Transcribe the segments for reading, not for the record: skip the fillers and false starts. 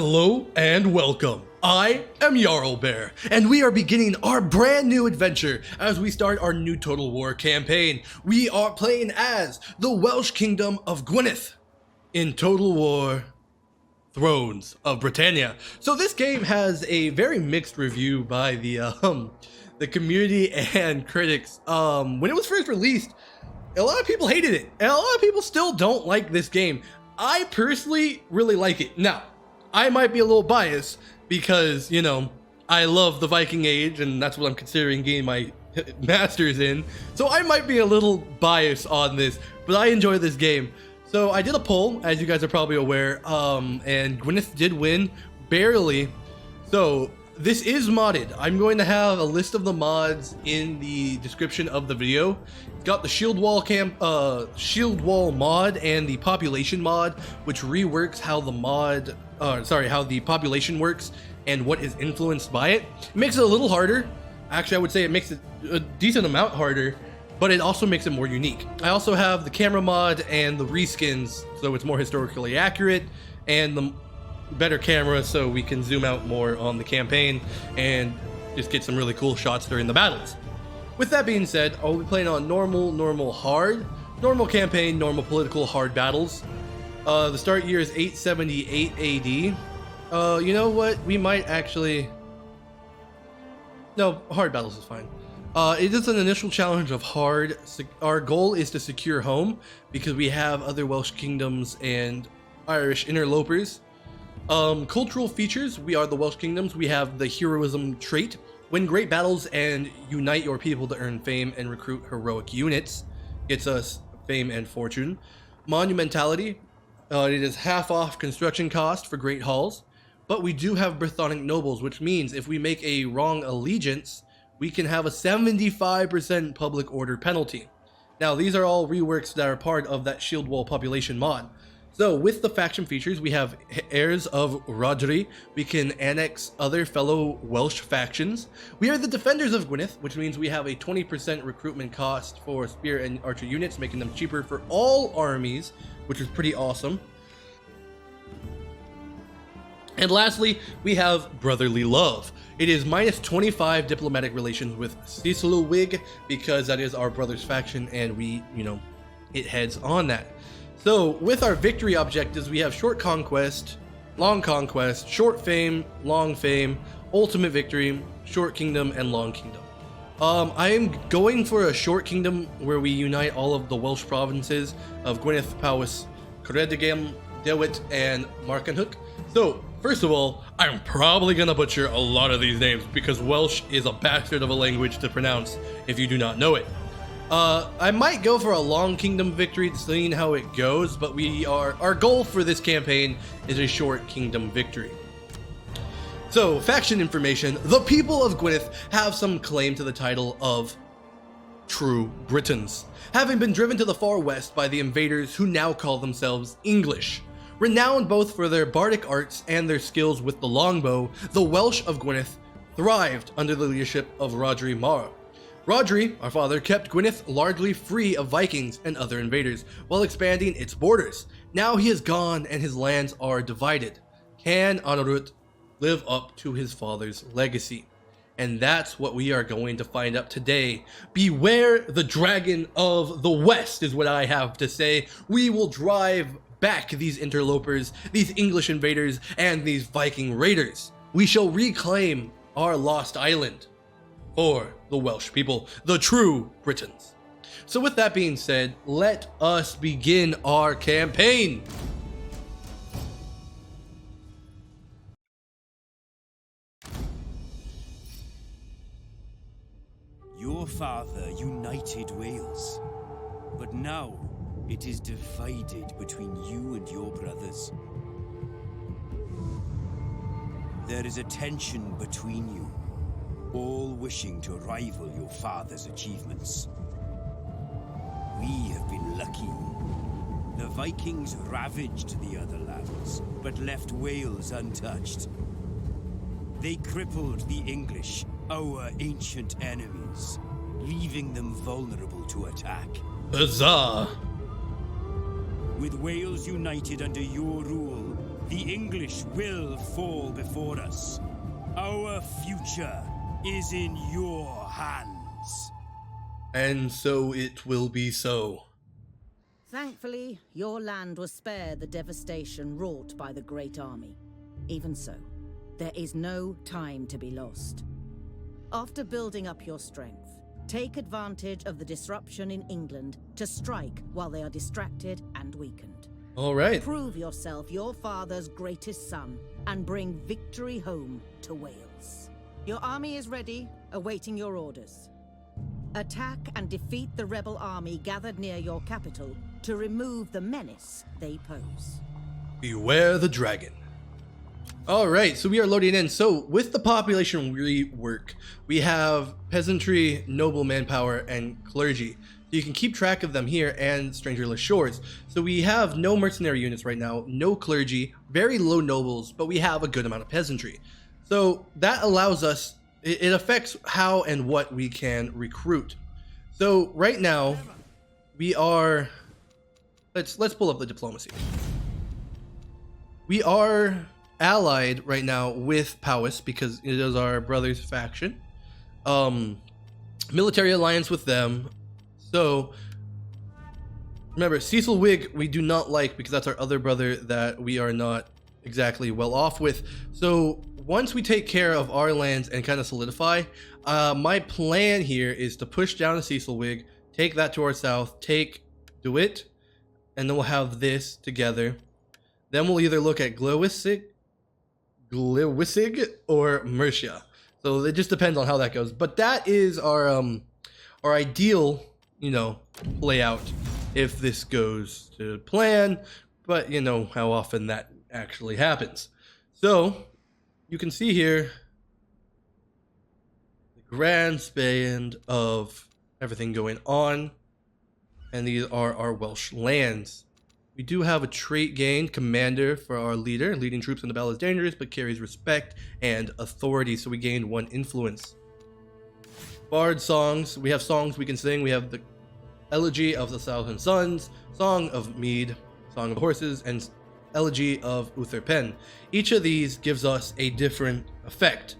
Hello and welcome. I am Jarl Bear, and we are beginning our brand new adventure as we start our new Total War campaign. We are playing as the Welsh Kingdom of Gwynedd in Total War Thrones of Britannia. So this game has a very mixed review by the community and critics. When it was first released, a lot of people hated it, and a lot of people still don't like this game. I personally really like it. Now, I might be a little biased because, you know, I love the Viking Age and that's what I'm considering getting my masters in. So I might be a little biased on this, but I enjoy this game. So I did a poll, as you guys are probably aware, and Gwynedd did win, barely. So this is modded. I'm going to have a list of the mods in the description of the video. It's got the shield wall mod and the population mod, which reworks how the population works and what is influenced by it. It makes it a little harder. Actually, I would say it makes it a decent amount harder, but it also makes it more unique. I also have the camera mod and the reskins, so it's more historically accurate, and the better camera so we can zoom out more on the campaign and just get some really cool shots during the battles. With that being said, I'll be playing on normal, hard, normal campaign, normal political, hard battles. The start year is 878 AD. You know what? We might actually... No, hard battles is fine. It is an initial challenge of hard. Our goal is to secure home because we have other Welsh kingdoms and Irish interlopers. Cultural features, we are the Welsh kingdoms. We have the heroism trait. Win great battles and unite your people to earn fame and recruit heroic units. Gets us fame and fortune. Monumentality, it is half off construction cost for great halls. But we do have Brythonic nobles, which means if we make a wrong allegiance, we can have a 75% public order penalty. Now, these are all reworks that are part of that shield wall population mod. So with the faction features, we have heirs of Rhodri. We can annex other fellow Welsh factions. We are the defenders of Gwynedd, which means we have a 20% recruitment cost for spear and archer units, making them cheaper for all armies, which is pretty awesome. And lastly, we have brotherly love. It is minus 25 diplomatic relations with Cisalwig because that is our brother's faction and we, it heads on that. So with our victory objectives, we have short conquest, long conquest, short fame, long fame, ultimate victory, short kingdom, and long kingdom. I am going for a short kingdom where we unite all of the Welsh provinces of Gwynedd, Powys, Ceredigion, Derwent, and Markenhook. So first of all, I'm probably gonna butcher a lot of these names because Welsh is a bastard of a language to pronounce if you do not know it. I might go for a long kingdom victory, seeing how it goes, but our goal for this campaign is a short kingdom victory. So, faction information. The people of Gwynedd have some claim to the title of true Britons, having been driven to the far west by the invaders who now call themselves English. Renowned both for their bardic arts and their skills with the longbow, the Welsh of Gwynedd thrived under the leadership of Rhodri Mara. Rhodri, our father, kept Gwynedd largely free of Vikings and other invaders while expanding its borders. Now he is gone and his lands are divided. Can Anarut live up to his father's legacy? And that's what we are going to find out today. Beware the dragon of the West is what I have to say. We will drive back these interlopers, these English invaders, and these Viking raiders. We shall reclaim our lost island for the Welsh people, the true Britons. So with that being said, let us begin our campaign. Your father united Wales, but now it is divided between you and your brothers. There is a tension between you, all wishing to rival your father's achievements. We have been lucky. The Vikings ravaged the other lands, but left Wales untouched. They crippled the English, our ancient enemies, leaving them vulnerable to attack. Huzzah! With Wales united under your rule, the English will fall before us. Our future is in your hands. And so it will be so. Thankfully, your land was spared the devastation wrought by the Great Army. Even so, there is no time to be lost. After building up your strength, take advantage of the disruption in England to strike while they are distracted and weakened. All right. Prove yourself your father's greatest son and bring victory home to Wales. Your army is ready, awaiting your orders. Attack and defeat the rebel army gathered near your capital to remove the menace they pose. Beware the dragon. All right, so we are loading in. So with the population rework, we have peasantry, noble manpower, and clergy. So you can keep track of them here and strangerless shores. So we have no mercenary units right now, no clergy, very low nobles, but we have a good amount of peasantry. So that allows us, it affects how and what we can recruit. So right now we are, let's pull up the diplomacy. We are allied right now with Powys because it is our brother's faction. Military alliance with them. So remember, Cecil Wig we do not like because that's our other brother that we are not exactly well off with. So once we take care of our lands and kind of solidify, my plan here is to push down to Cecil Wig, take that to our south, take DeWitt, and then we'll have this together. Then we'll either look at Glywysig or Mercia. So it just depends on how that goes. But that is our ideal, you know, layout if this goes to plan. But you know how often that actually happens. So you can see here the grand span of everything going on. And these are our Welsh lands. We do have a trait gained, commander for our leader. Leading troops in the battle is dangerous, but carries respect and authority. So we gained 1 influence. Bard songs. We have songs we can sing. We have the Elegy of the Thousand Suns, Song of Mead, Song of Horses, and Elegy of Uther Pen. Each of these gives us a different effect.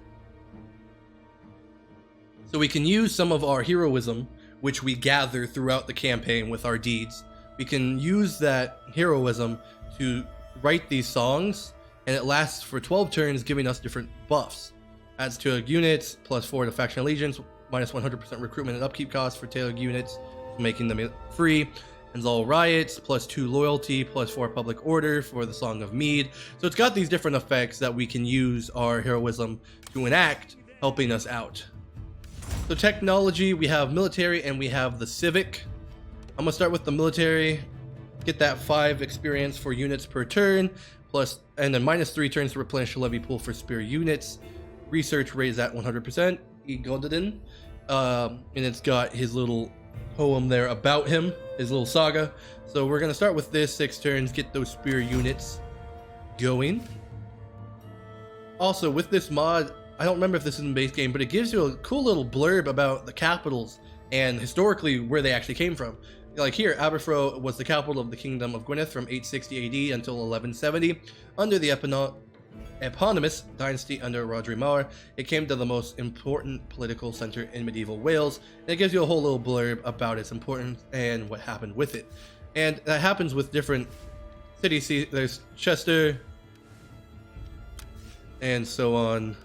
So we can use some of our heroism, which we gather throughout the campaign with our deeds. We can use that heroism to write these songs, and it lasts for 12 turns, giving us different buffs. Adds to units, +4 to faction allegiance, -100% recruitment and upkeep costs for tailored units, making them free. And all riots, +2 loyalty, +4 public order for the Song of Mead. So it's got these different effects that we can use our heroism to enact, helping us out. So technology, we have military and we have the civic. I'm gonna start with the military, get that 5 experience for units per turn, and then -3 turns to replenish the levy pool for spear units. Research raised at 100%. Egodin, and it's got his little poem there about him, his little saga. So we're gonna start with this 6 turns, get those spear units going. Also with this mod, I don't remember if this is in the base game, but it gives you a cool little blurb about the capitals and historically where they actually came from. Like here, Aberfro was the capital of the Kingdom of Gwynedd from 860 AD until 1170. Under the eponymous dynasty under Rhodri Mawr, it came to the most important political center in medieval Wales. And it gives you a whole little blurb about its importance and what happened with it. And that happens with different cities. See, there's Chester, and so on,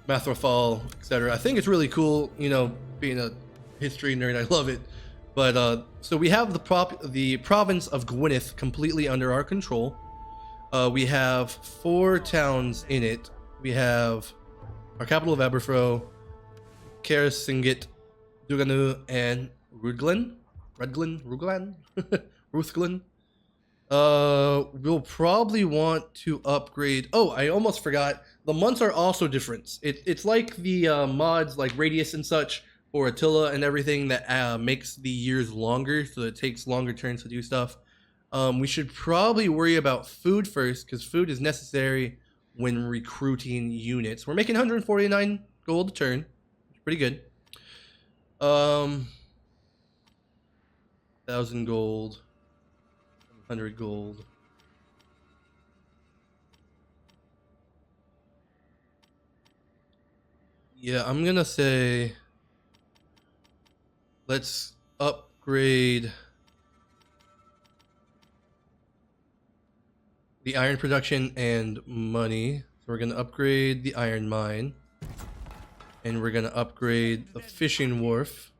Mathrafal, etc. I think it's really cool, you know, being a history nerd, I love it. But so we have the province of Gwynedd completely under our control. We have 4 towns in it. We have our capital of Aberfro, Caersingit, Duganu, and Ruthglen. We'll probably want to upgrade. Oh, I almost forgot. The months are also different. It's like the mods like Radius and such for Attila and everything that makes the years longer, so it takes longer turns to do stuff. We should probably worry about food first, because food is necessary when recruiting units. We're making 149 gold a turn. Pretty good. 1,000 gold. 100 gold. Yeah, I'm gonna say let's upgrade the iron production and money. So we're gonna upgrade the iron mine, and we're gonna upgrade the fishing wharf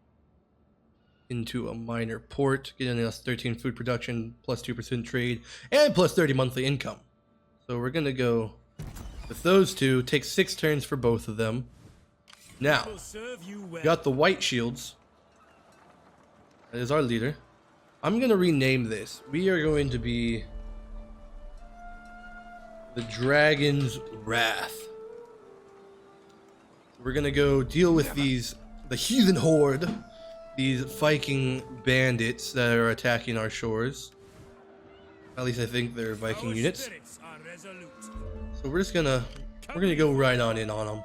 into a minor port, getting us 13 food production, plus 2% trade, and plus 30 monthly income. So we're gonna go with those two. Take 6 turns for both of them. Now, got the white shields. That is our leader. I'm gonna rename this. We are going to be the Dragon's Wrath. We're gonna go deal with the heathen horde, these Viking bandits that are attacking our shores. At least I think they're Viking units. So we're gonna go right on in on them.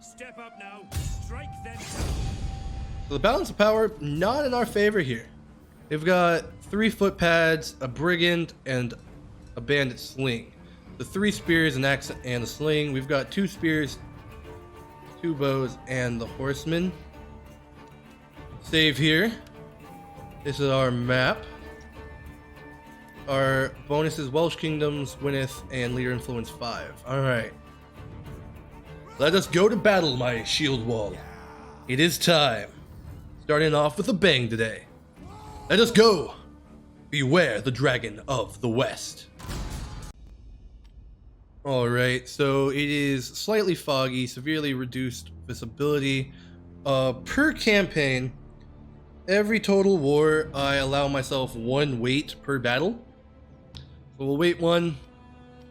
Step up now. Strike them. So the balance of power not in our favor here. They've got 3 foot pads, a brigand, and a bandit sling. The 3 spears, an axe, and a sling. We've got 2 spears, 2 bows, and the horseman. Save here. This is our map. Our bonus is Welsh Kingdoms, Gwyned, and Leader Influence 5. Alright. Let us go to battle, my shield wall. It is time. Starting off with a bang today. Let us go. Beware the dragon of the west. Alright, so it is slightly foggy, severely reduced visibility. Per campaign, every total war, I allow myself 1 wait per battle. So we'll wait 1.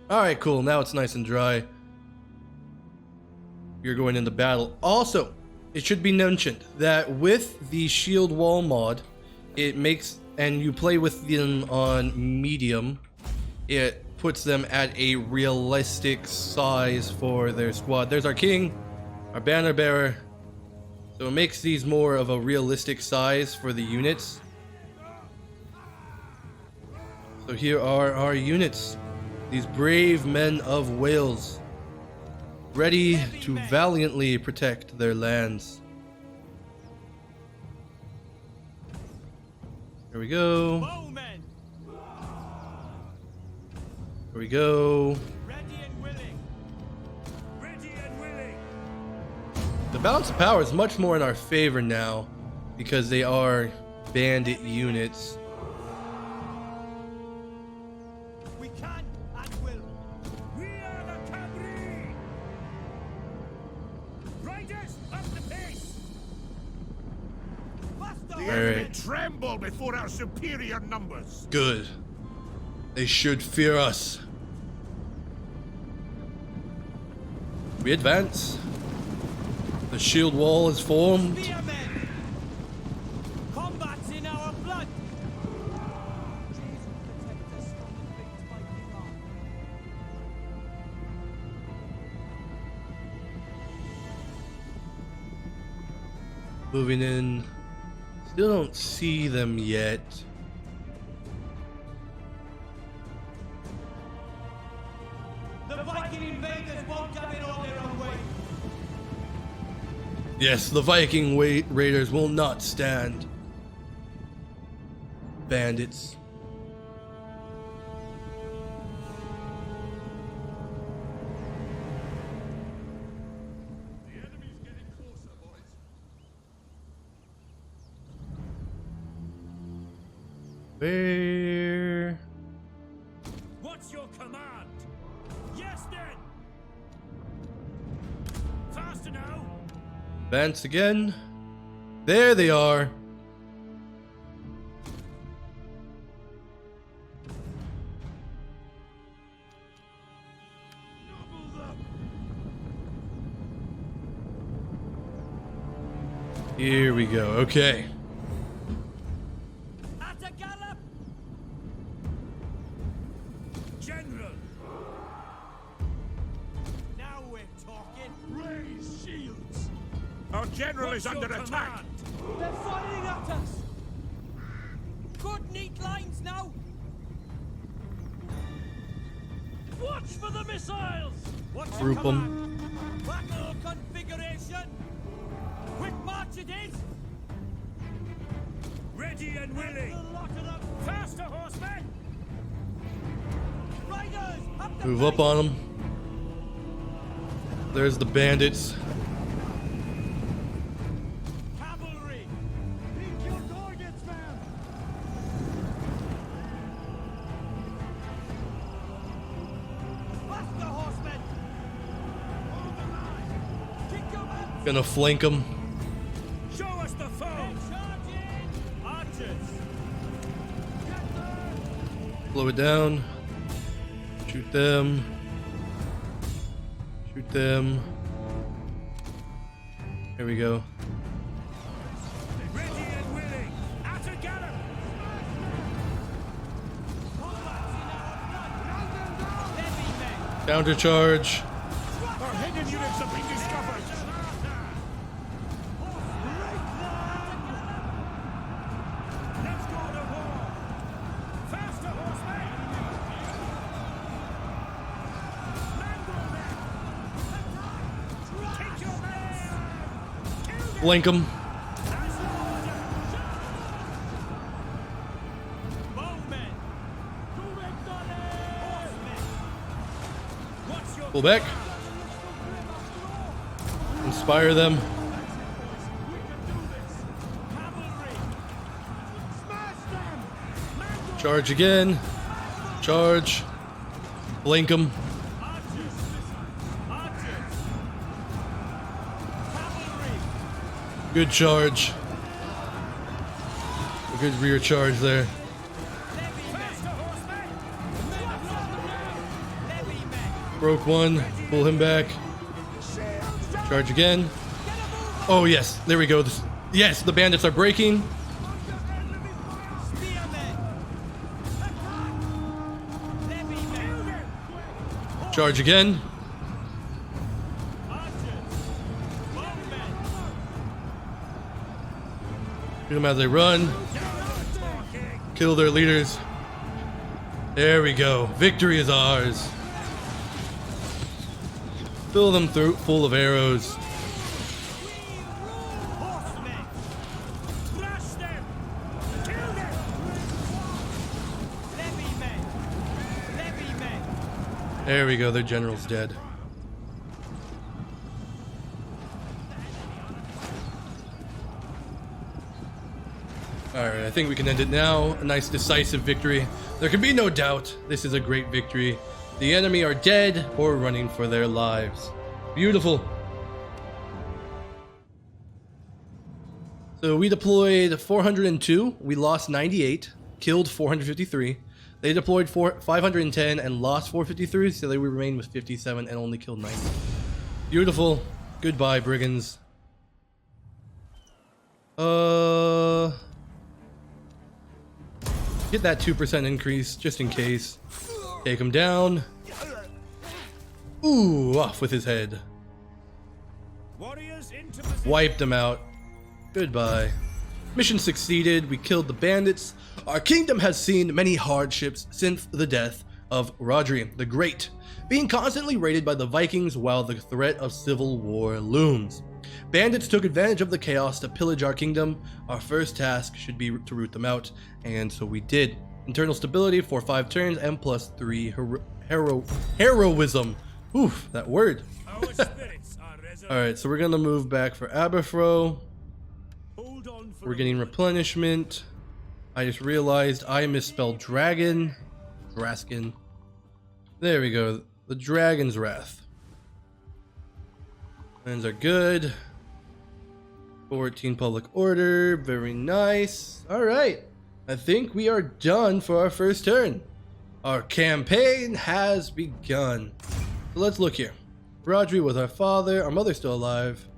Alright, cool. Now it's nice and dry. You're going into battle. Also, it should be mentioned that with the shield wall mod, it makes, and you play with them on medium, it puts them at a realistic size for their squad. There's our king, our banner bearer. So it makes these more of a realistic size for the units. So here are our units. These brave men of Wales, ready to valiantly protect their lands. Here we go. Here we go. The balance of power is much more in our favor now because they are bandit units. We can and will. We are the cavalry. Riders up the pace. The All enemy right. tremble before our superior numbers. Good. They should fear us. We advance. The shield wall is formed. Spearmen. Combat's in our blood. Moving in. Still don't see them yet. The Viking invaders won't have it all their own way. Yes, the Viking raiders will not stand. Bandits. The enemy's getting closer, boys. Where? What's your command? Yes, then. Faster now. Advance again. There they are. Here we go. Okay. At a gallop. General. Now we're talking. Raise shields. Our general is under attack. They're firing at us. Good neat lines now. Watch for the missiles. What's your Group 'em. command? Battle configuration! Quick march it is! Ready and willing! Faster, horsemen! Riders! Up the Move up on them. There's the bandits. cavalry! Pick your targets, man! Faster, horsemen! Hold the line! Kick your men! Gonna flank them. Show us the foe! Charging! Archers! Slow it down. Shoot them. Shoot them. There we go. Ready and willing! At a gallop! Counter charge. Our hidden units have been discovered! Let's go to war! Faster, horsemen! Mangle them! Take your men! Kill them! Flank them. Bowmen! Horsemen! What's your Pull back. Inspire them. cavalry? Smash them! Charge again. Charge. Flank them. Archers! Archers! Cavalry! Good charge. A good rear charge there. Faster, horsemen! Heavy men! Broke one. Pull him back. Charge again. Oh yes, there we go. Yes, the bandits are breaking. Spearmen! Heavy men! Charge again. Archers! Bowmen! Shoot them as they run. Kill their leaders. There we go. Victory is ours. Fill them through full of arrows. Horsemen! Crush them! Kill them! Heavy men! Heavy men! There we go. Their general's dead. Alright, I think we can end it now. A nice decisive victory. There can be no doubt this is a great victory. The enemy are dead or running for their lives. Beautiful. So we deployed 402. We lost 98. Killed 453. They deployed 510 and lost 453. So they remained with 57 and only killed 90. Beautiful. Goodbye, brigands. Get that 2% increase just in case. Take him down. Ooh, off with his head. Warriors into position! Wiped him out. Goodbye. Mission succeeded. We killed the bandits. Our kingdom has seen many hardships since the death of Rodri the Great, being constantly raided by the Vikings while the threat of civil war looms. Bandits took advantage of the chaos to pillage our kingdom. Our first task should be to root them out, and so we did. Internal stability for 5 turns and +3 heroism. Oof, that word. Our spirits are resolute. Alright, so we're gonna move back for Aberfro. Hold on for We're getting replenishment. I just realized I misspelled dragon. Draskin. There we go. The Dragon's Wrath. Plans are good. 14 public order. Very nice. Alright. I think we are done for our first turn. Our campaign has begun. So let's look here. Rodri was our father. Our mother's still alive.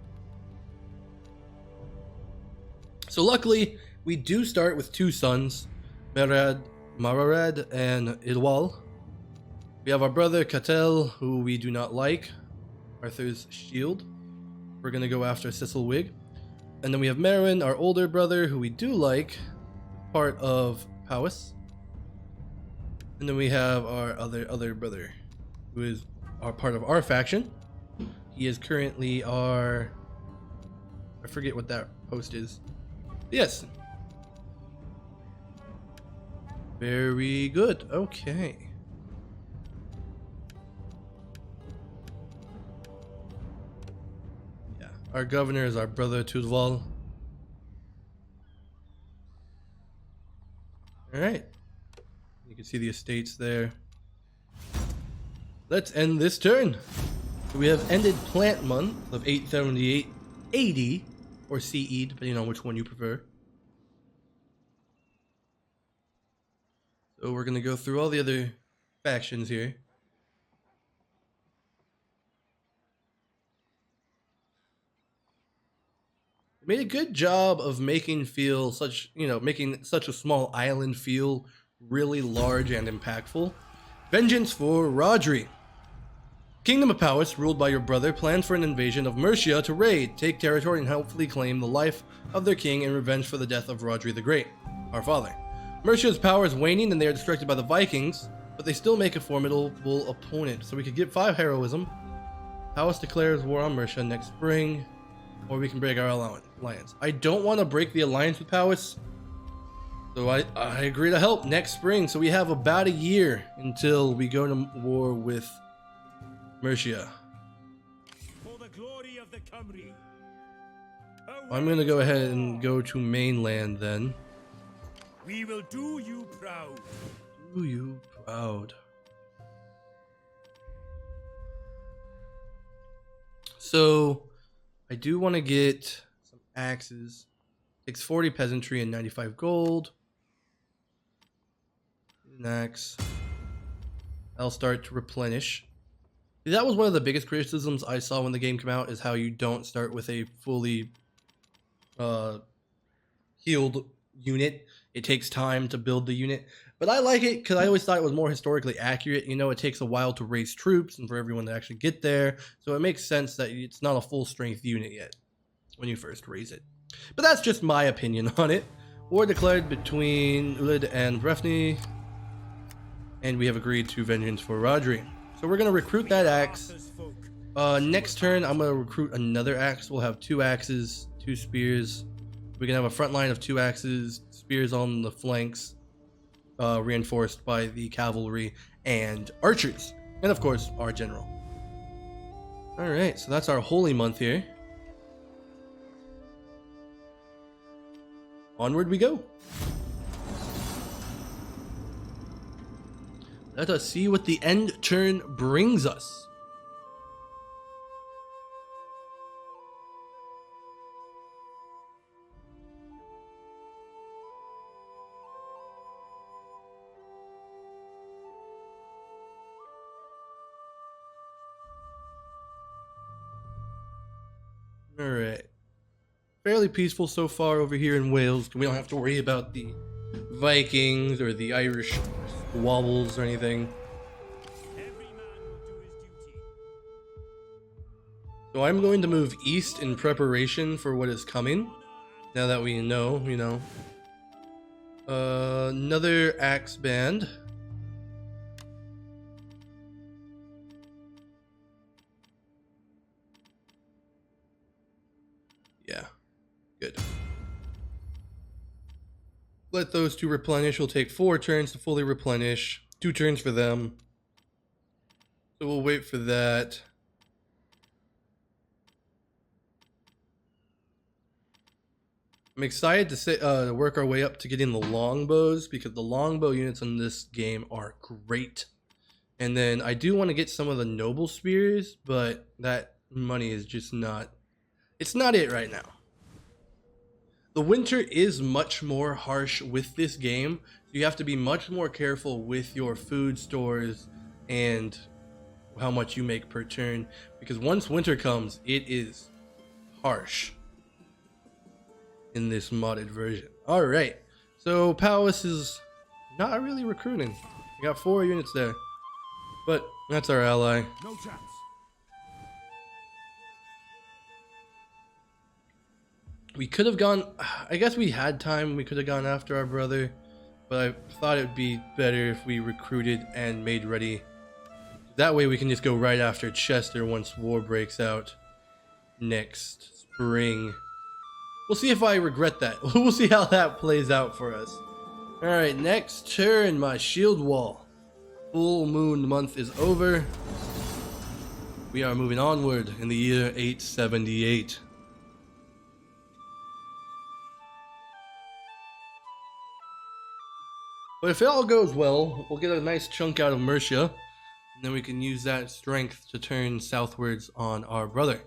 So luckily, we do start with 2 sons, Marad and Idwal. We have our brother Catel, who we do not like, Arthur's shield. We're gonna go after Cecilwig. And then we have Merwin, our older brother, who we do like, part of Powys. And then we have our other brother, who is part of our faction. He is currently our... I forget what that post is. Yes. Very good. Okay. Yeah. Our governor is our brother Tudval. Alright. You can see the estates there. Let's end this turn. So we have ended plant month of 878 AD, or CE, depending on which one you prefer. So we're going to go through all the other factions here. They made a good job of making making such a small island feel really large and impactful. Vengeance for Rodri. Kingdom of Powys, ruled by your brother, plans for an invasion of Mercia to raid, take territory, and hopefully claim the life of their king in revenge for the death of Rodri the Great, our father. Mercia's power is waning and they are distracted by the Vikings, but they still make a formidable opponent. So we could get 5 heroism. Powys declares war on Mercia next spring, or we can break our alliance. I don't want to break the alliance with Powys, so I agree to help next spring. So we have about a year until we go to war with Mercia. For the glory of the Cymry. I'm going to go ahead and go to mainland then. We will do you proud. Do you proud. So I do want to get some axes. Takes 40 peasantry and 95 gold. An axe. I'll start to replenish. That was one of the biggest criticisms I saw when the game came out, is how you don't start with a fully healed unit. It takes time to build the unit, but I like it because I always thought it was more historically accurate. You know, it takes a while to raise troops and for everyone to actually get there, so it makes sense that it's not a full strength unit yet when you first raise it. But that's just my opinion on it. War declared between Ulid and Brefni, and we have agreed to vengeance for Rodri. So we're going to recruit that axe. Next turn, I'm going to recruit another axe. We'll have 2 axes, 2 spears. We can have a front line of 2 axes, spears on the flanks, reinforced by the cavalry and archers. And of course, our general. Alright, so that's our holy month here. Onward we go. Let us see what the end turn brings us. Alright. Fairly peaceful so far over here in Wales. We don't have to worry about the Vikings or the Irish squabbles or anything. Every man will do his duty. So I'm going to move east in preparation for what is coming. Now that we know, you know. Another axe band. Yeah, good. Let those 2 replenish. It'll take 4 turns to fully replenish. 2 turns for them. So we'll wait for that. I'm excited to work our way up to getting the longbows, because the longbow units in this game are great. And then I do want to get some of the noble spears, but that money is just not... It's not it right now. The winter is much more harsh with this game. You have to be much more careful with your food stores and how much you make per turn, because once winter comes, it is harsh in this modded version. Alright, so Powys is not really recruiting. We got 4 units there, but that's our ally. No chance. We could have gone, I guess we had time, we could have gone after our brother, but I thought it would be better if we recruited and made ready to That way we can just go right after Chester once war breaks out next spring. We'll see if I regret that. We'll see how that plays out for us. Alright, next turn, my shield wall. Full moon month is over. We are moving onward in the year 878. But if it all goes well, we'll get a nice chunk out of Mercia, and then we can use that strength to turn southwards on our brother.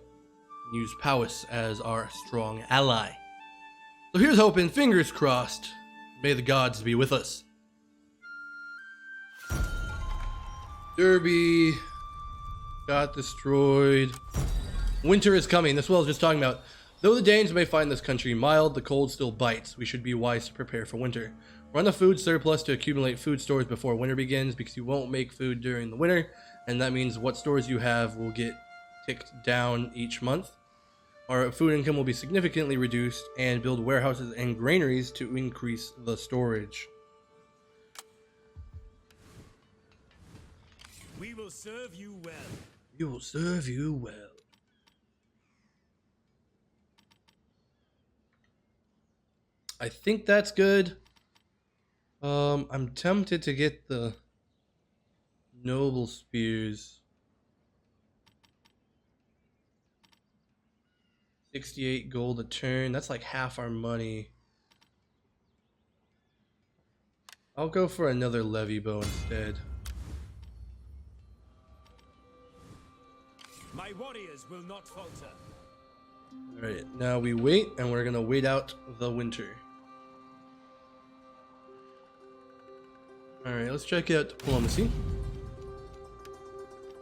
Use Powys as our strong ally. So here's hoping, fingers crossed. May the gods be with us. Derby got destroyed. Winter is coming. This was just talking about. Though the Danes may find this country mild, the cold still bites. We should be wise to prepare for winter. Run a food surplus to accumulate food stores before winter begins, because you won't make food during the winter, and that means what stores you have will get ticked down each month. Our food income will be significantly reduced, and build warehouses and granaries to increase the storage. We will serve you well. We will serve you well. I think that's good. I'm tempted to get the noble spears. 68 gold a turn. That's like half our money. I'll go for another levy bow instead. My warriors will not falter. Alright, now we wait, and we're gonna wait out the winter. Alright, let's check out diplomacy.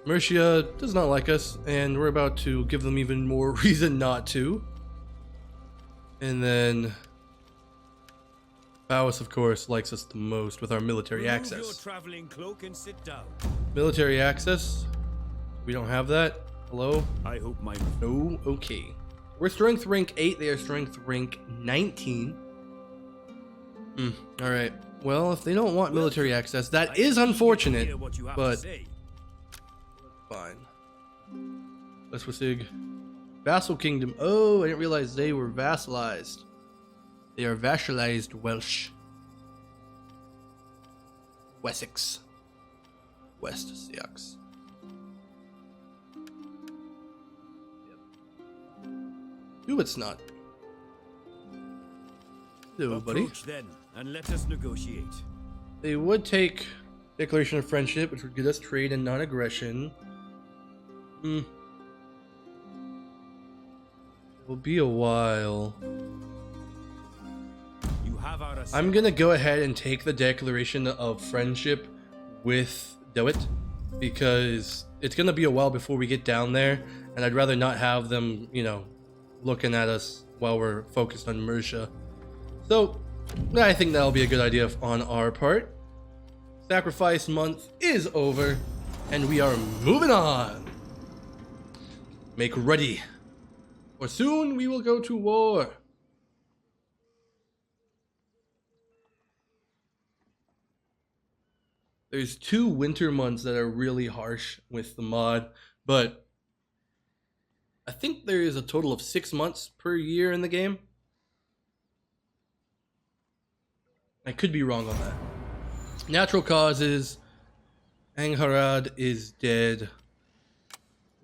Mercia does not like us, and we're about to give them even more reason not to. And then Powys, of course, likes us the most with our military Remove access. your traveling cloak and sit down. Military access? We don't have that? Hello? I hope my No? Okay. We're strength rank 8, they are strength rank 19. Alright. Well, if they don't want military access, that is unfortunate, but fine. Leswasig. Vassal Kingdom. Oh, I didn't realize they were vassalized. They are vassalized Welsh. Wessex. West Seax. Ooh, it's not. Hello, buddy. approach then, and let us negotiate. They would take Declaration of Friendship, which would get us trade and non-aggression. It will be a while. You have our I'm gonna go ahead and take the Declaration of Friendship with Dewit, because it's gonna be a while before we get down there, and I'd rather not have them, you know, looking at us while we're focused on Mercia. So, I think that'll be a good idea on our part. Sacrifice month is over, and we are moving on. Make ready, for soon we will go to war. There's 2 winter months that are really harsh with the mod, but I think there is a total of 6 months per year in the game. I could be wrong on that. Natural causes. Angharad is dead.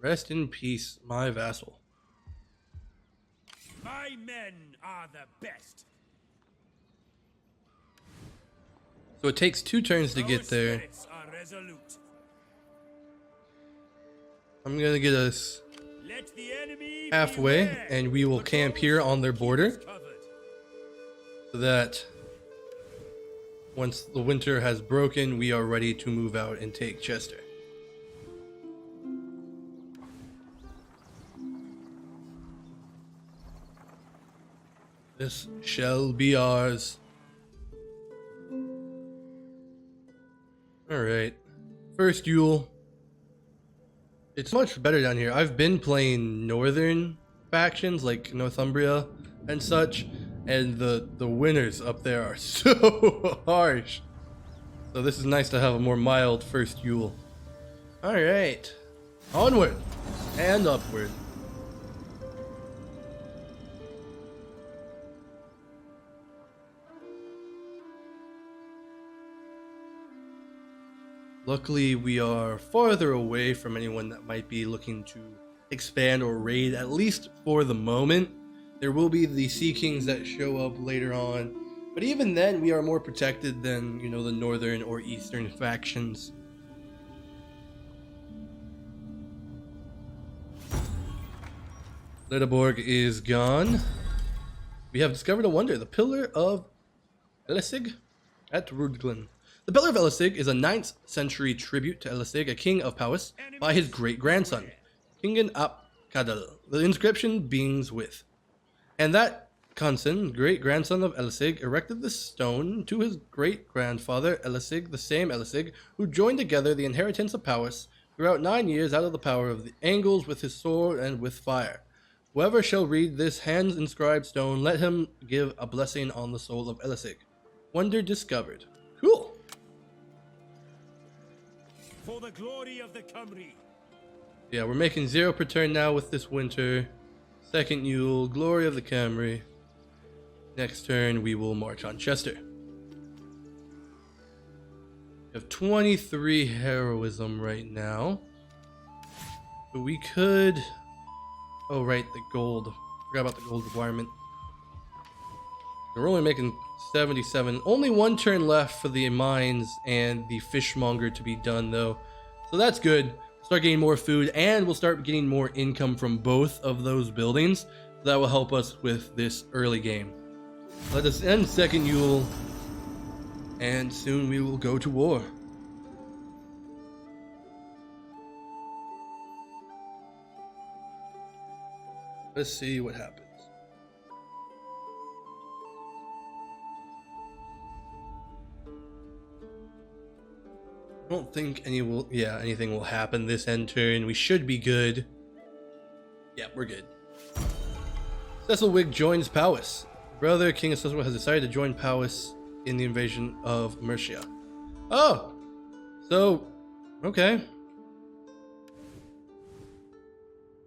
Rest in peace, my vassal. My men are the best. So it takes 2 turns to Our get there. spirits are resolute. I'm gonna get us Let the enemy halfway, beware. and we will camp here on their border, Covered. so that once the winter has broken, we are ready to move out and take Chester. This shall be ours. Alright. First Yule. It's much better down here. I've been playing northern factions like Northumbria and such, and the winters up there are so harsh. So this is nice to have a more mild first Yule. All right, onward and upward. Luckily, we are farther away from anyone that might be looking to expand or raid, at least for the moment. There will be the Sea Kings that show up later on, but even then, we are more protected than, you know, the northern or eastern factions. Ledeborg is gone. We have discovered a wonder, the Pillar of Elisig at Rudglin. The Pillar of Elisig is a 9th century tribute to Elisig, a king of Powys, by his great-grandson, Kingen ap Cadal. The inscription begins with, and that Consin, great-grandson of Elisig, erected this stone to his great-grandfather Elisig, the same Elisig, who joined together the inheritance of Powys throughout 9 years out of the power of the Angles with his sword and with fire. Whoever shall read this hand-inscribed stone, let him give a blessing on the soul of Elisig. Wonder discovered. Cool. For the glory of the Cymry. Yeah, we're making 0 per turn now with this winter. Second Yule, glory of the Camry. Next turn, we will march on Chester. We have 23 heroism right now. But we could... Oh, right, the gold. Forgot about the gold requirement. We're only making 77. Only 1 turn left for the mines and the fishmonger to be done, though. So that's good. Start getting more food, and we'll start getting more income from both of those buildings. That will help us with this early game. Let us end Second Yule, and soon we will go to war. Let's see what happens. I don't think anything will happen this end turn. We should be good. Yeah, we're good. Cecilwig joins Powys. Brother King of Cecilwig has decided to join Powys in the invasion of Mercia. Oh! So, okay.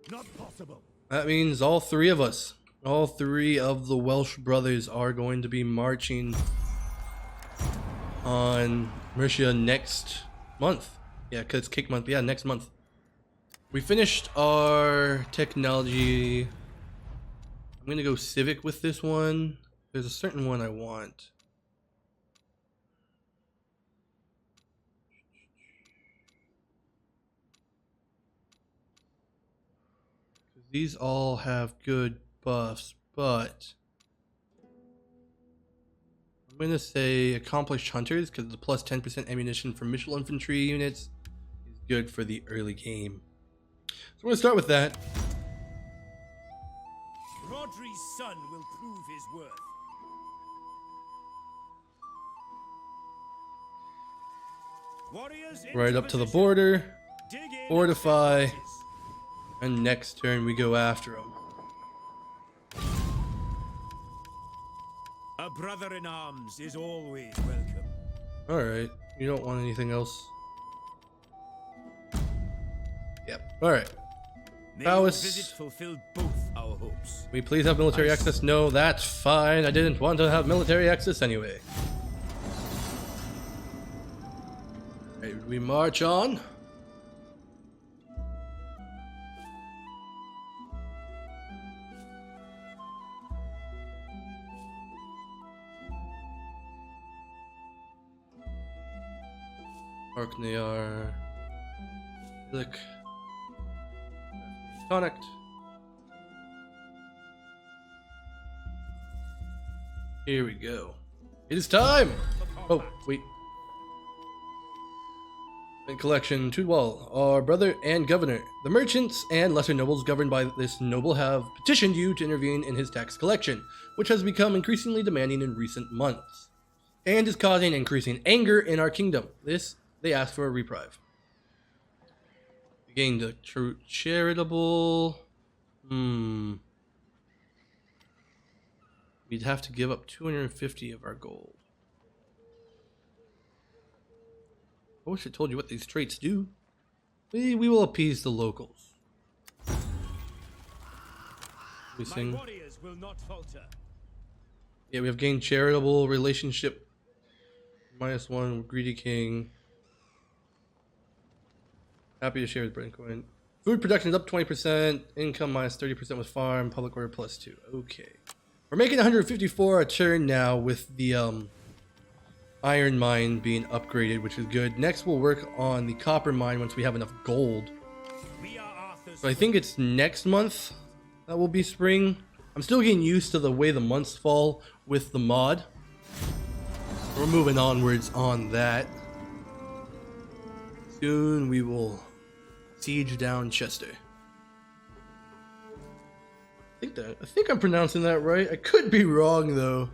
Not possible. That means all 3 of us, all 3 of the Welsh brothers are going to be marching on Mercia next month. Yeah, because it's Cake Month. Yeah, next month. We finished our technology. I'm going to go Civic with this one. There's a certain one I want. These all have good buffs, but I'm going to say Accomplished Hunters because the plus 10% ammunition for Mitchell infantry units is good for the early game. So we're going to start with that. Rodri's son will prove his worth. Warriors Right into up to the position. border, Dig in fortify, and set watches. and next turn we go after them. A brother in arms is always welcome. Alright, you don't want anything else? Yep, alright. May your Powys. visit fulfill both our hopes. We please have military Nice. access? No, that's fine. I didn't want to have military access anyway. Alright, we march on. Arknayar. Click. Connect. Here we go. It is time! Oh, wait. In collection, Tudwal, our brother and governor. The merchants and lesser nobles governed by this noble have petitioned you to intervene in his tax collection, which has become increasingly demanding in recent months, and is causing increasing anger in our kingdom. This, they ask for a reprieve. We gained a charitable... We'd have to give up 250 of our gold. I wish I told you what these traits do. We will appease the locals. We My sing. warriors will not falter. Yeah, we have gained charitable relationship. -1, greedy king. Happy to share with Bitcoin. Food production is up 20%. Income -30% with farm. Public order +2. Okay. We're making 154 a turn now with the iron mine being upgraded, which is good. Next, we'll work on the copper mine once we have enough gold. We are Arthur's. So I think it's next month that will be spring. I'm still getting used to the way the months fall with the mod. We're moving onwards on that. Soon we will siege down Chester. I think I'm pronouncing that right. I could be wrong though.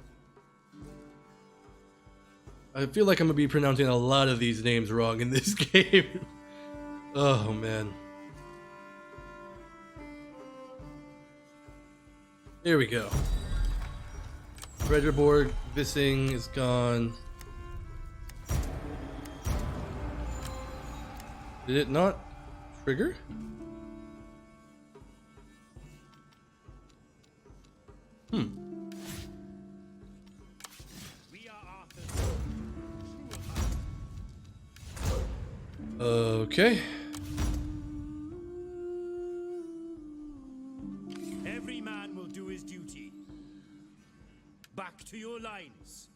I feel like I'm gonna be pronouncing a lot of these names wrong in this game. Oh man. Here we go. Redderborg, Vissing is gone. Did it not trigger? We are Arthur's. Okay. Every man will do his duty. Back to your lines.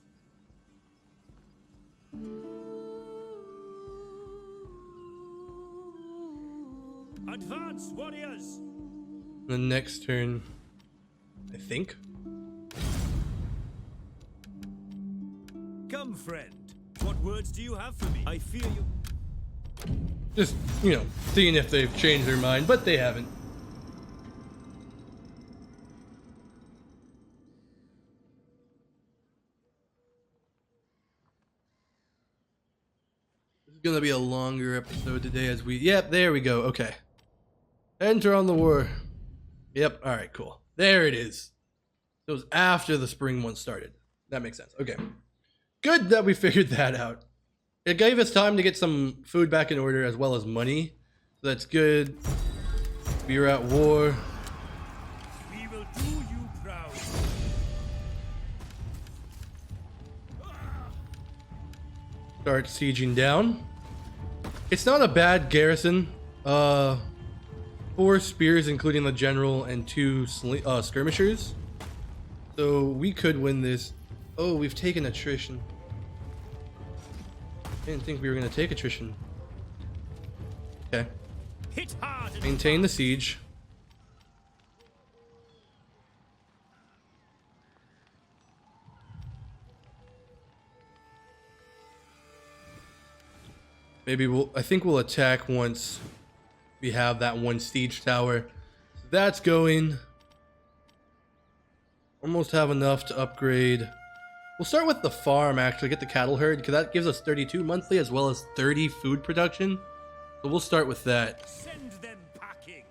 Advance, warriors! The next turn, I think. Come, friend. What words do you have for me? I fear you. Just, seeing if they've changed their mind, but they haven't. This is gonna be a longer episode today as we... Yep, there we go. Okay. Enter on the war. Yep, alright, cool. There it is. It was after the spring one started. That makes sense. Okay. Good that we figured that out. It gave us time to get some food back in order as well as money. So that's good. We are at war. We will do you proud. Start sieging down. It's not a bad garrison. 4 spears, including the general, and 2 skirmishers. So we could win this. Oh, we've taken attrition. Didn't think we were gonna take attrition. Okay. Hit hard and Maintain the siege. Maybe I think we'll attack once we have that one siege tower. So that's going. Almost have enough to upgrade. We'll start with the farm, actually, get the cattle herd, because that gives us 32 monthly as well as 30 food production. So we'll start with that. send them packing.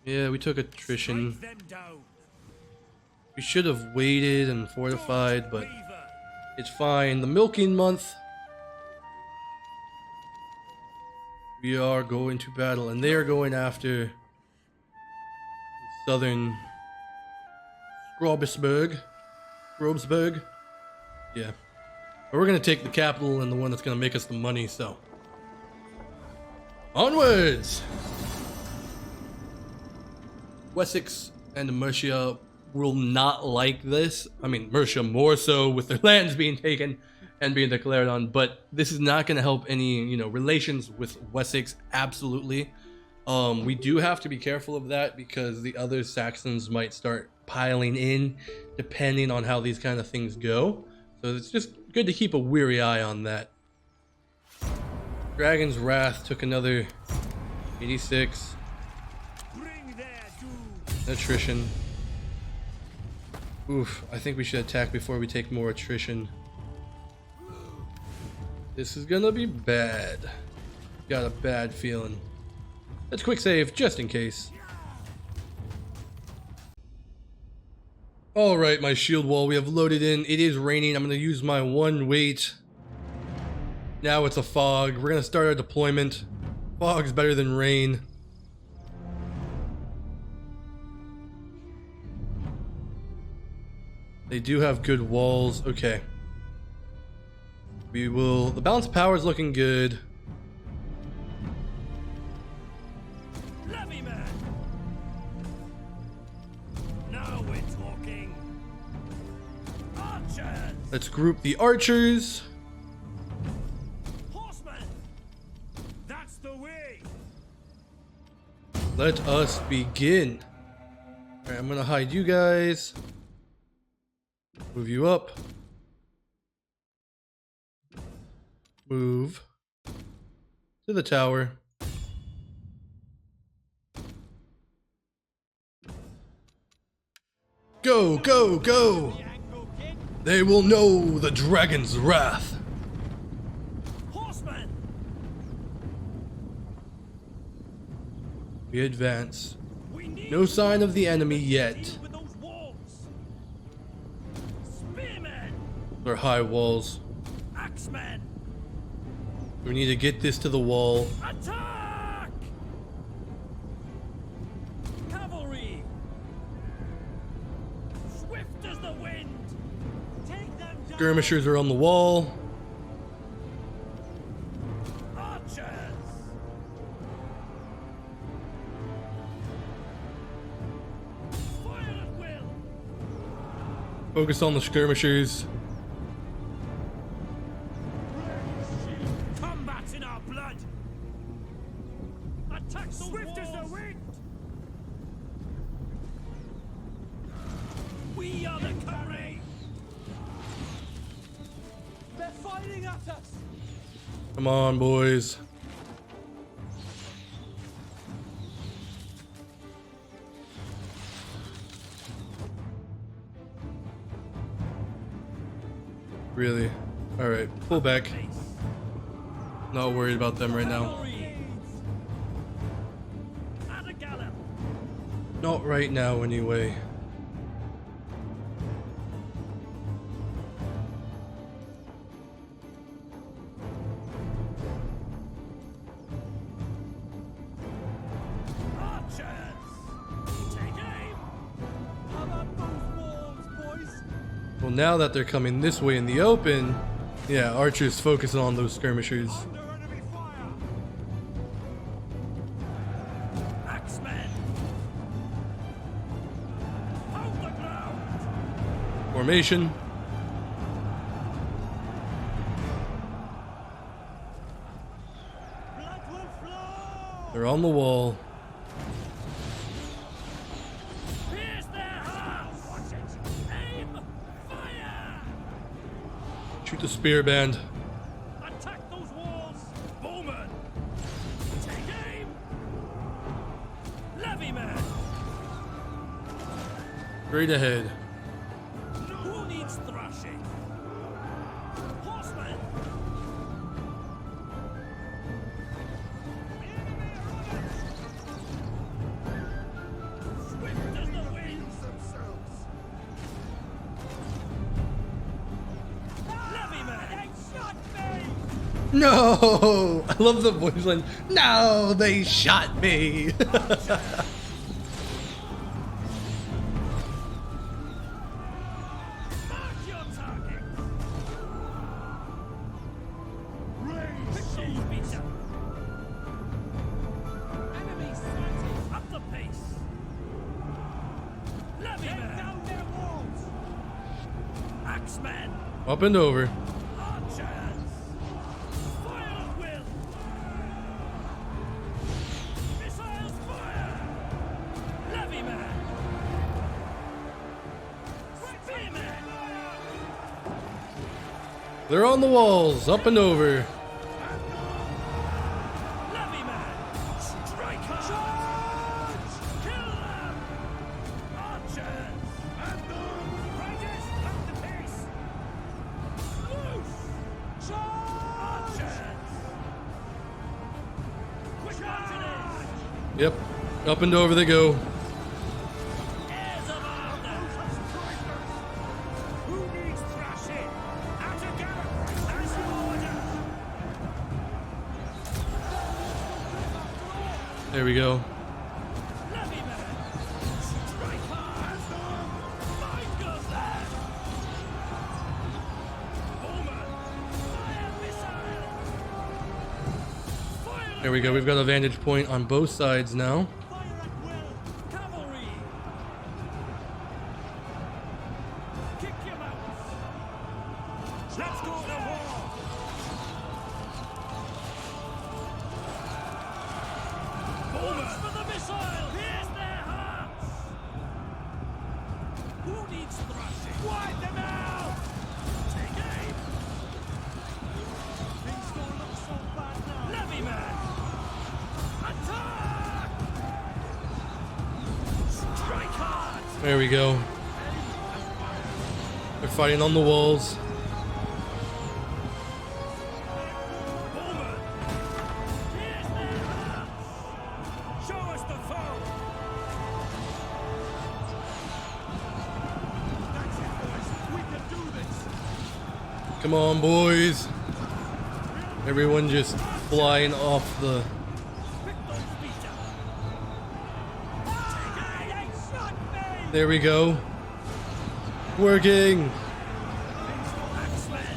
Yeah, we took attrition. Strike them down. We should have waited and fortified, but Waver. it's fine. The milking month. We are going to battle, and they are going after southern Grobsburg. Yeah. But we're going to take the capital and the one that's going to make us the money, so. Onwards! Wessex and Mercia will not like this. I mean, Mercia more so with their lands being taken and being declared on, but this is not going to help any, relations with Wessex, absolutely. We do have to be careful of that because the other Saxons might start piling in depending on how these kind of things go. So it's just good to keep a weary eye on that. Dragon's Wrath took another 86. Bring their doom. Attrition. Oof, I think we should attack before we take more attrition. This is gonna be bad. Got a bad feeling. Let's quick save just in case. Alright, my shield wall we have loaded in. It is raining. I'm gonna use my 1 weight. Now it's a fog. We're gonna start our deployment. Fog's better than rain. They do have good walls. Okay. We will... The balance of power is looking good. Levy man. Now we're talking. Archers. Let's group the archers. Horsemen. That's the way. Let us begin. Alright, I'm gonna hide you guys. Move you up. Move to the tower. Go, go, go! They will know the dragon's wrath. Horsemen. We advance. We need No sign of the enemy to yet. deal with those walls. Spearmen. They're high walls. Axemen. We need to get this to the wall. Attack! Cavalry. Swift as the wind. Take them down. Skirmishers are on the wall. Archers. Fire at will. Focus on the skirmishers. Combat's in our blood. Attack those swift as the wind. We are the curry. They're fighting at us. Come on, boys. Really? Alright, pull back. Not worried about them right now. At a gallop. Not right now, anyway. Archers. Take aim. How about those walls, boys? Well, now that they're coming this way in the open, yeah, archers focusing on those skirmishers. Under enemy fire. Axemen. Hold the ground. Formation. Blood will flow. They're on the wall. Pierce their hearts. Watch it. Aim. Fire. Shoot the spear band. Attack those walls. Bowman. Take aim. Levy man. Straight ahead. Who needs thrashing? Horsemen. Swift as the wind. Levy man. They shot me. No! I love the voice line. No, they shot me. Mark your target. Pixels beater. Enemy sighted. Up the pace. Levy man. Down their walls. Axemen. Up and over. Archers. Fire at will. Missiles fire. Levy man. Spearmen. They're on the walls. Up and over. Levy man. Strike hard. Kill them. Archers. Riders up the pace. Loose. Archers. Quick march. Yep. Up and over they go. Heirs of Arthur. Who needs thrashing? At a gallop. As you order. There we go. Levy man! Strike hard! Mine goes there! Bowman! Fire missile! Fire There we go. We've got a vantage point on both sides now. Fire at will! Cavalry! Kick your mounts! Let's go to war! Bowman for the missile! Pierce their hearts! Who needs thrashing? Wipe them out! Take aim! Things don't look so bad now. Levy man! Attack! Strike hard! There we go. They're fighting on the walls. Bowman! Pierce their hearts! Show us the foe! That's it, boys. We can do this! Come on, boys. Everyone just flying off the... Pick those feet up! Take aim! Shot me! There we go. Working. Axemen!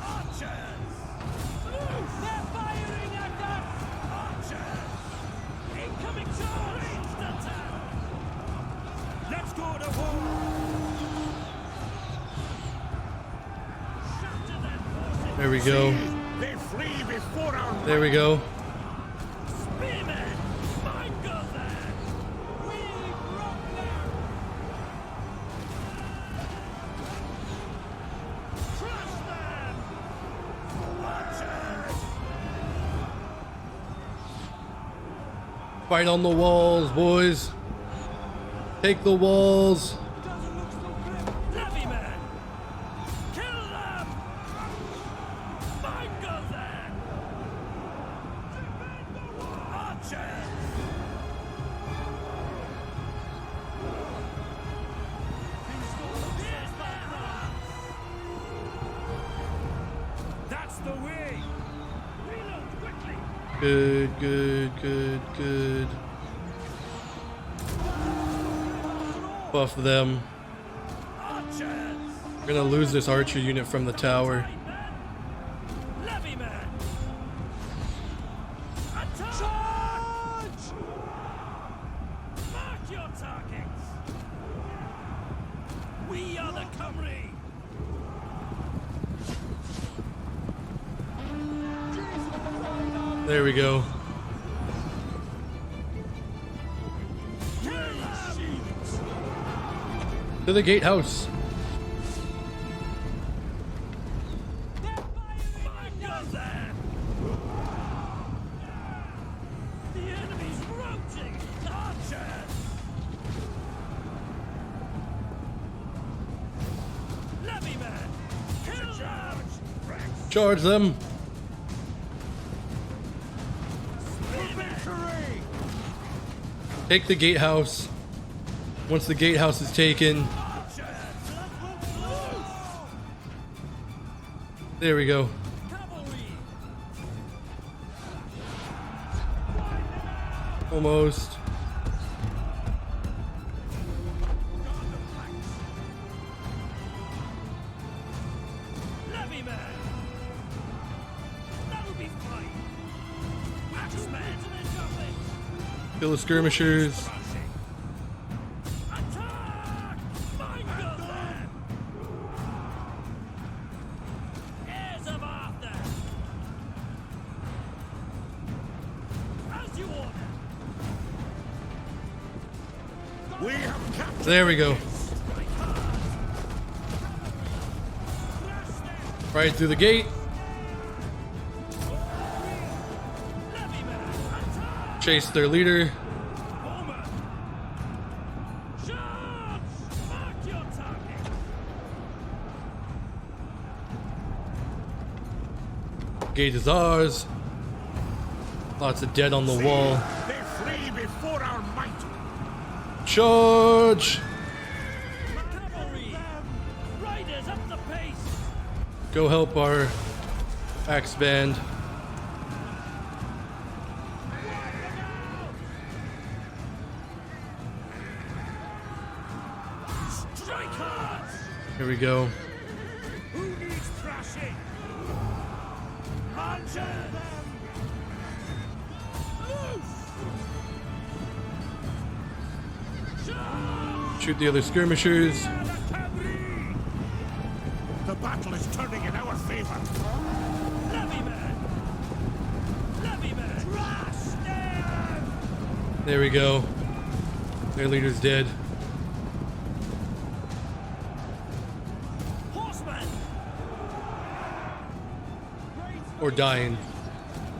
Archers! They're firing at us! Archers! Incoming charge! Ranged attack! Let's go to war! Shatter their forces! There we go. They flee before our There we go. spearmen! Mine go there! We rock them! Crush them! Archers! Fight on the walls, boys. Take the walls. Doesn't look so good. Levy man! Kill them! Mine go there! Defend the wall! Archers! Things don't look so bad now. That's the way! Reload quickly! Good, good, good, good. Buff them. Archers! We're gonna lose this archer unit from the tower. Levy man! Attack! Charge! Mark your targets! We are the Cymry! There we go. Kill them! To the gatehouse. They're firing! Mine goes there! The enemy's routing! Archers! Levy man! Kill them! Charge them. Victory! Take the gatehouse. Once the gatehouse is taken, there we go. Cavalry! Almost. Levy man! That'll be fine! Axemen! Kill the skirmishers. Attack! Mine go there! Heirs of Arthur! As you order! We have captured There we go. Right through the gate. Levy man! Attack! Chase their leader. Bowman! Charge! Mark your target! Gate is ours. Lots of dead on the wall. They flee before our might! Charge! Cavalry! Riders up the pace! Go help our axe band. we go. Who needs thrashing? Launch them! Shoot the other skirmishers. The battle is turning in our favor. There we go. Their leader's dead. Horseman! Or dying.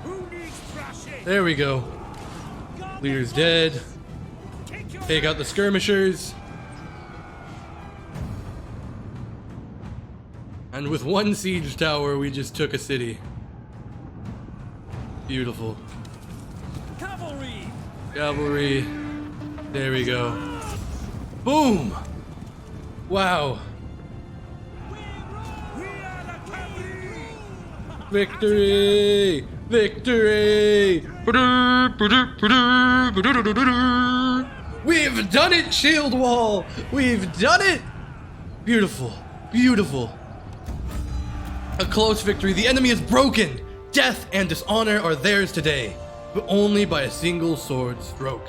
Who needs thrashing? There we go. Leader's dead. Take out the skirmishers. And with one siege tower, we just took a city. Beautiful. Cavalry! Cavalry. There we go. Boom! Wow. We are the cavalry! Victory! Victory! We've done it, Shield Wall! We've done it! Beautiful. Beautiful. A close victory. The enemy is broken. Death and dishonor are theirs today, but only by a single sword stroke.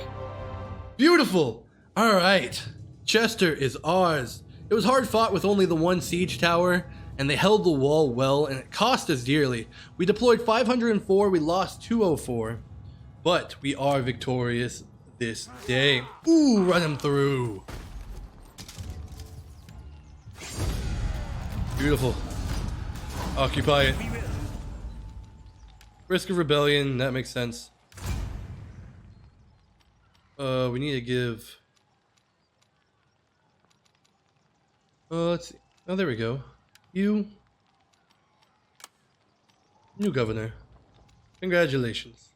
Beautiful. All right. Chester is ours. It was hard fought with only the one siege tower, and they held the wall well, and it cost us dearly. We deployed 504, we lost 204, but we are victorious this day. Ooh, run him through. Beautiful. Occupy it. Risk of rebellion, that makes sense. We need to give... let's see. Oh, there we go. You... New governor. Congratulations.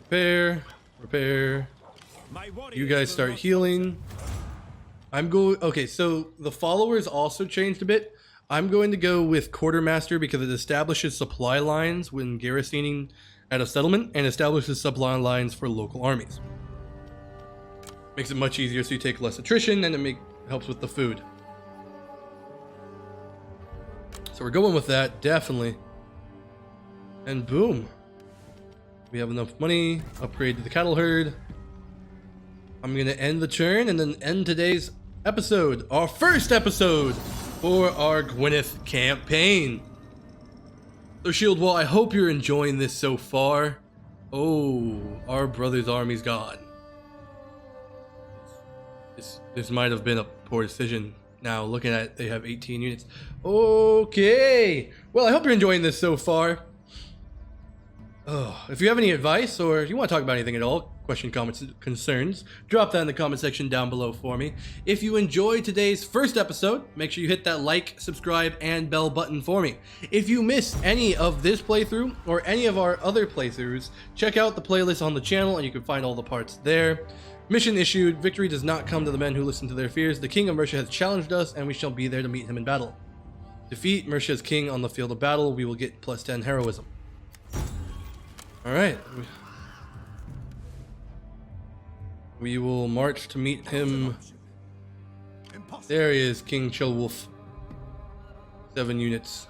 Repair. Repair. You guys start healing. I'm going... Okay, so the followers also changed a bit. I'm going to go with Quartermaster because it establishes supply lines when garrisoning at a settlement and establishes supply lines for local armies. Makes it much easier so you take less attrition and it helps with the food. So we're going with that, definitely. And boom. We have enough money, upgrade to the cattle herd. I'm going to end the turn and then end today's episode, our first episode for our Gwynedd campaign. So Shield Wall, I hope you're enjoying this so far. Oh, our brother's army's gone. This might have been a poor decision. Now looking at it, they have 18 units. Okay, well I hope you're enjoying this so far. Oh, if you have any advice or if you want to talk about anything at all, question, comments, concerns, drop that in the comment section down below for me. If you enjoyed today's first episode, make sure you hit that like, subscribe, and bell button for me. If you missed any of this playthrough or any of our other playthroughs, check out the playlist on the channel and you can find all the parts there. Mission issued, victory does not come to the men who listen to their fears. The King of Mercia has challenged us and we shall be there to meet him in battle. Defeat Mercia's king on the field of battle, we will get +10 heroism. Alright. We will march to meet him. There he is, King Chillwolf. 7 units.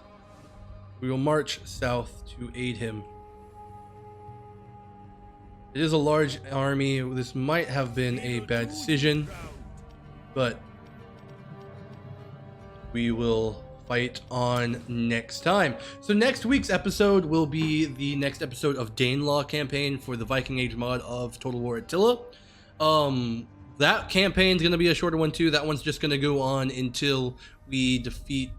We will march south to aid him. It is a large army. This might have been a bad decision, but we will fight on next time. So next week's episode will be the next episode of Danelaw campaign for the Viking Age mod of Total War Attila. That campaign's gonna be a shorter one too. That one's just gonna go on until we defeat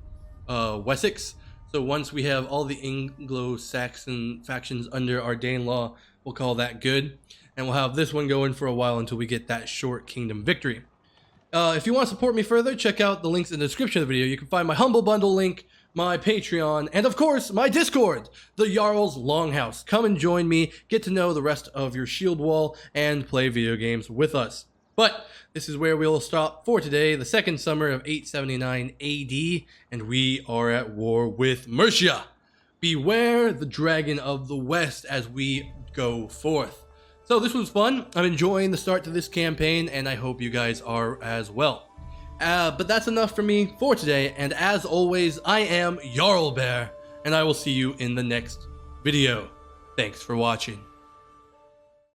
Wessex. So once we have all the Anglo-Saxon factions under our Danelaw, we'll call that good, and we'll have this one going for a while until we get that short kingdom victory. If you want to support me further, check out the links in the description of the video. You can find my Humble Bundle link, my Patreon, and of course, my Discord, the Jarl's Longhouse. Come and join me, get to know the rest of your Shield Wall, and play video games with us. But this is where we'll stop for today, the second summer of 879 AD, and we are at war with Mercia. Beware the dragon of the west as we go forth. So this was fun. I'm enjoying the start to this campaign, and I hope you guys are as well. But that's enough for me for today, and as always, I am Jarl Bear, and I will see you in the next video. Thanks for watching.